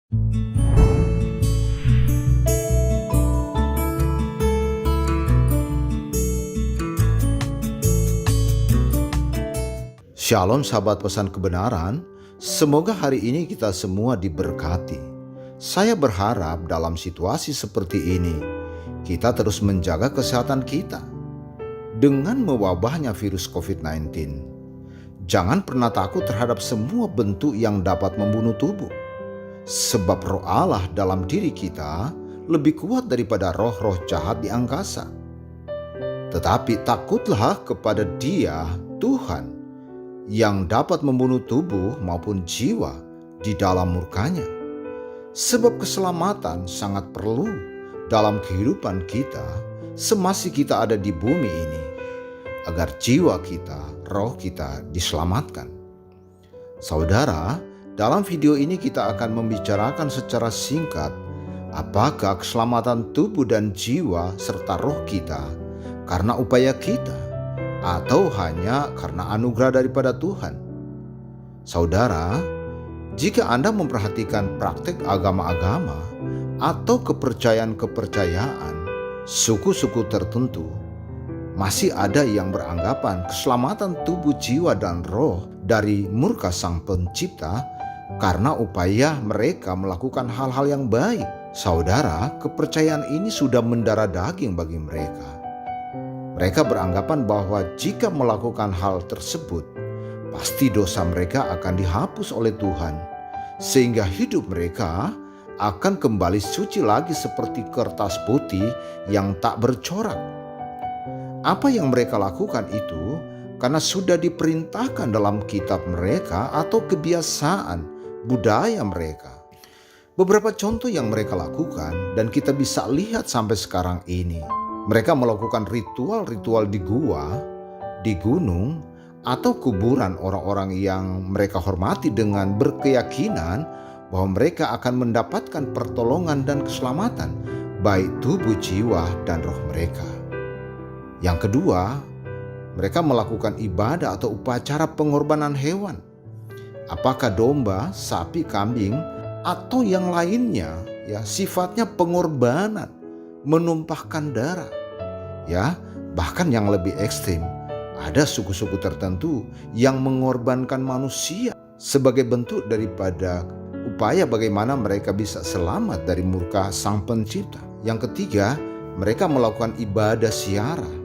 Shalom sahabat pesan kebenaran, semoga hari ini kita semua diberkati. Saya berharap dalam situasi seperti ini, kita terus menjaga kesehatan kita. Dengan mewabahnya virus COVID-19, jangan pernah takut terhadap semua bentuk yang dapat membunuh tubuh. Sebab roh Allah dalam diri kita lebih kuat daripada roh-roh jahat di angkasa. Tetapi takutlah kepada Dia, Tuhan, yang dapat membunuh tubuh maupun jiwa di dalam murkanya. Sebab keselamatan sangat perlu dalam kehidupan kita semasa kita ada di bumi ini, agar jiwa kita, roh kita diselamatkan. Saudara, dalam video ini kita akan membicarakan secara singkat apakah keselamatan tubuh dan jiwa serta roh kita karena upaya kita atau hanya karena anugerah daripada Tuhan. Saudara, jika Anda memperhatikan praktek agama-agama atau kepercayaan-kepercayaan suku-suku tertentu, masih ada yang beranggapan keselamatan tubuh, jiwa, dan roh dari murka Sang Pencipta karena upaya mereka melakukan hal-hal yang baik. Saudara, kepercayaan ini sudah mendarah daging bagi mereka. Mereka beranggapan bahwa jika melakukan hal tersebut, pasti dosa mereka akan dihapus oleh Tuhan, sehingga hidup mereka akan kembali suci lagi seperti kertas putih yang tak bercorak. Apa yang mereka lakukan itu karena sudah diperintahkan dalam kitab mereka atau kebiasaan budaya mereka. Beberapa contoh yang mereka lakukan dan kita bisa lihat sampai sekarang ini. Mereka melakukan ritual-ritual di gua, di gunung, atau kuburan orang-orang yang mereka hormati dengan berkeyakinan bahwa mereka akan mendapatkan pertolongan dan keselamatan, baik tubuh, jiwa, dan roh mereka. Yang kedua, mereka melakukan ibadah atau upacara pengorbanan hewan. Apakah domba, sapi, kambing, atau yang lainnya, sifatnya pengorbanan, menumpahkan darah. Bahkan yang lebih ekstrim, ada suku-suku tertentu yang mengorbankan manusia sebagai bentuk daripada upaya bagaimana mereka bisa selamat dari murka Sang Pencipta. Yang ketiga, mereka melakukan ibadah ziarah.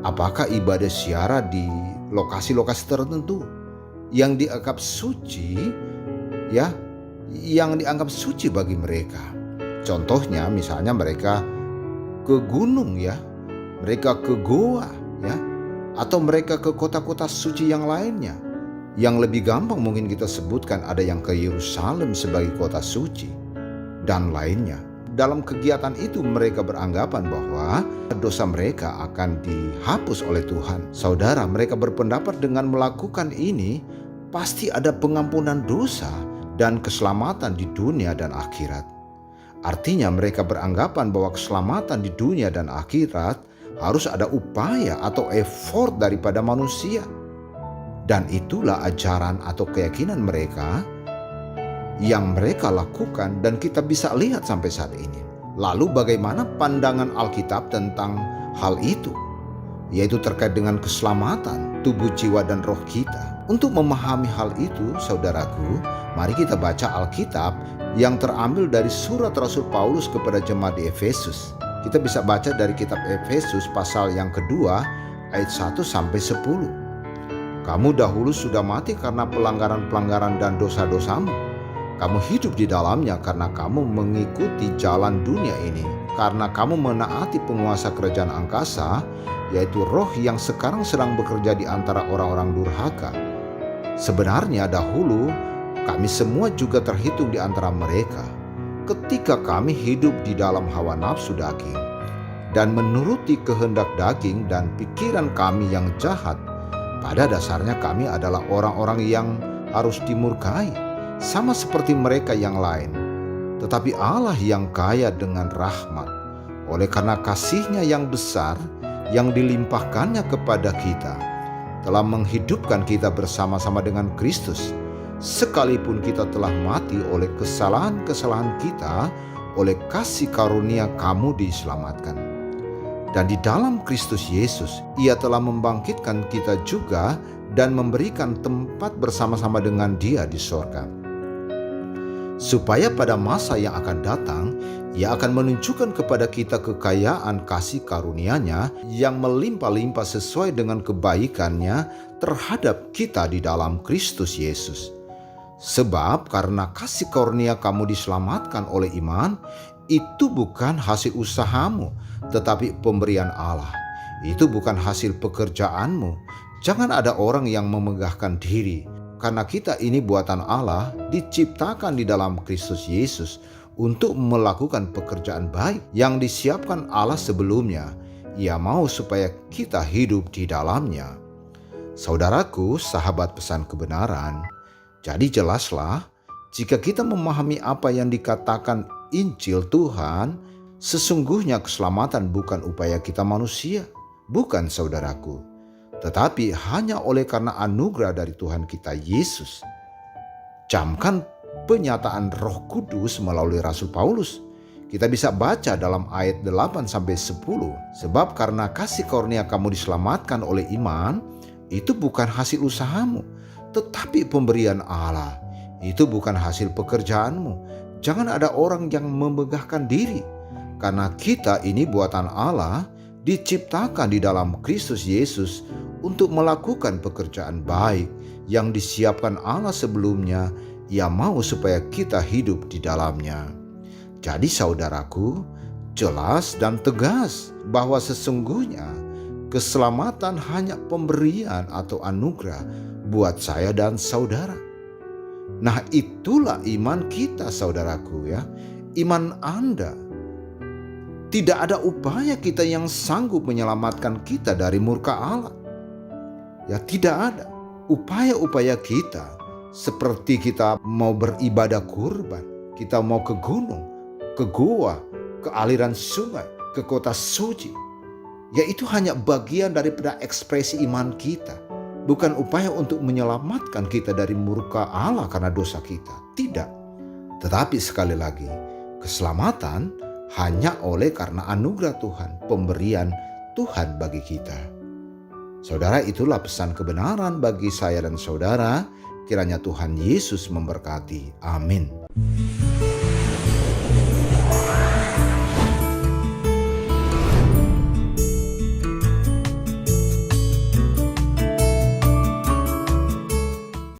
Apakah ibadah ziarah di lokasi-lokasi tertentu yang dianggap suci, yang dianggap suci bagi mereka. Contohnya misalnya mereka ke gunung, mereka ke goa, atau mereka ke kota-kota suci yang lainnya. Yang lebih gampang mungkin kita sebutkan ada yang ke Yerusalem sebagai kota suci dan lainnya. Dalam kegiatan itu mereka beranggapan bahwa dosa mereka akan dihapus oleh Tuhan. Saudara, mereka berpendapat dengan melakukan ini pasti ada pengampunan dosa dan keselamatan di dunia dan akhirat. Artinya mereka beranggapan bahwa keselamatan di dunia dan akhirat harus ada upaya atau effort daripada manusia. Dan itulah ajaran atau keyakinan mereka yang mereka lakukan dan kita bisa lihat sampai saat ini. Lalu bagaimana pandangan Alkitab tentang hal itu? Yaitu terkait dengan keselamatan tubuh, jiwa, dan roh kita. Untuk memahami hal itu, saudaraku, mari kita baca Alkitab yang terambil dari surat Rasul Paulus kepada jemaat di Efesus. Kita bisa baca dari kitab Efesus pasal yang kedua ayat 1 sampai 10. Kamu dahulu sudah mati karena pelanggaran-pelanggaran dan dosa-dosamu. Kamu hidup di dalamnya karena kamu mengikuti jalan dunia ini. Karena kamu menaati penguasa kerajaan angkasa, yaitu roh yang sekarang sedang bekerja di antara orang-orang durhaka. Sebenarnya dahulu kami semua juga terhitung di antara mereka ketika kami hidup di dalam hawa nafsu daging dan menuruti kehendak daging dan pikiran kami yang jahat. Pada dasarnya kami adalah orang-orang yang harus dimurkai, sama seperti mereka yang lain. Tetapi Allah yang kaya dengan rahmat, oleh karena kasih-Nya yang besar yang dilimpahkannya kepada kita, telah menghidupkan kita bersama-sama dengan Kristus. sekalipun kita telah mati oleh kesalahan-kesalahan kita, oleh kasih karunia kamu diselamatkan. Dan di dalam Kristus Yesus, Ia telah membangkitkan kita juga dan memberikan tempat bersama-sama dengan Dia di sorga. Supaya pada masa yang akan datang, Ia akan menunjukkan kepada kita kekayaan kasih karunia-Nya yang melimpah-limpah sesuai dengan kebaikan-Nya terhadap kita di dalam Kristus Yesus. Sebab karena kasih karunia kamu diselamatkan oleh iman, itu bukan hasil usahamu, tetapi pemberian Allah. Itu bukan hasil pekerjaanmu. Jangan ada orang yang memegahkan diri, karena kita ini buatan Allah, diciptakan di dalam Kristus Yesus untuk melakukan pekerjaan baik yang disiapkan Allah sebelumnya. Ia mau supaya kita hidup di dalamnya. Saudaraku, sahabat pesan kebenaran, jadi jelaslah, jika kita memahami apa yang dikatakan Injil Tuhan, sesungguhnya keselamatan bukan upaya kita manusia, bukan saudaraku, tetapi hanya oleh karena anugerah dari Tuhan kita Yesus. Camkan penyataan Roh Kudus melalui Rasul Paulus. Kita bisa baca dalam ayat 8-10. Sebab karena kasih karunia kamu diselamatkan oleh iman, itu bukan hasil usahamu, tetapi pemberian Allah. Itu bukan hasil pekerjaanmu. Jangan ada orang yang memegahkan diri, karena kita ini buatan Allah, diciptakan di dalam Kristus Yesus untuk melakukan pekerjaan baik yang disiapkan Allah sebelumnya. Ia mau supaya kita hidup di dalamnya. Jadi saudaraku, jelas dan tegas bahwa sesungguhnya keselamatan hanya pemberian atau anugerah buat saya dan saudara. Nah, itulah iman kita saudaraku ya. Iman Anda. Tidak ada upaya kita yang sanggup menyelamatkan kita dari murka Allah. Ya, tidak ada upaya-upaya kita seperti kita mau beribadah kurban, kita mau ke gunung, ke gua, ke aliran sungai, ke kota suci. Ya, itu hanya bagian daripada ekspresi iman kita. Bukan upaya untuk menyelamatkan kita dari murka Allah karena dosa kita. Tidak. Tetapi sekali lagi, keselamatan hanya oleh karena anugerah Tuhan, pemberian Tuhan bagi kita. Saudara, itulah pesan kebenaran bagi saya dan saudara. Kiranya Tuhan Yesus memberkati. Amin.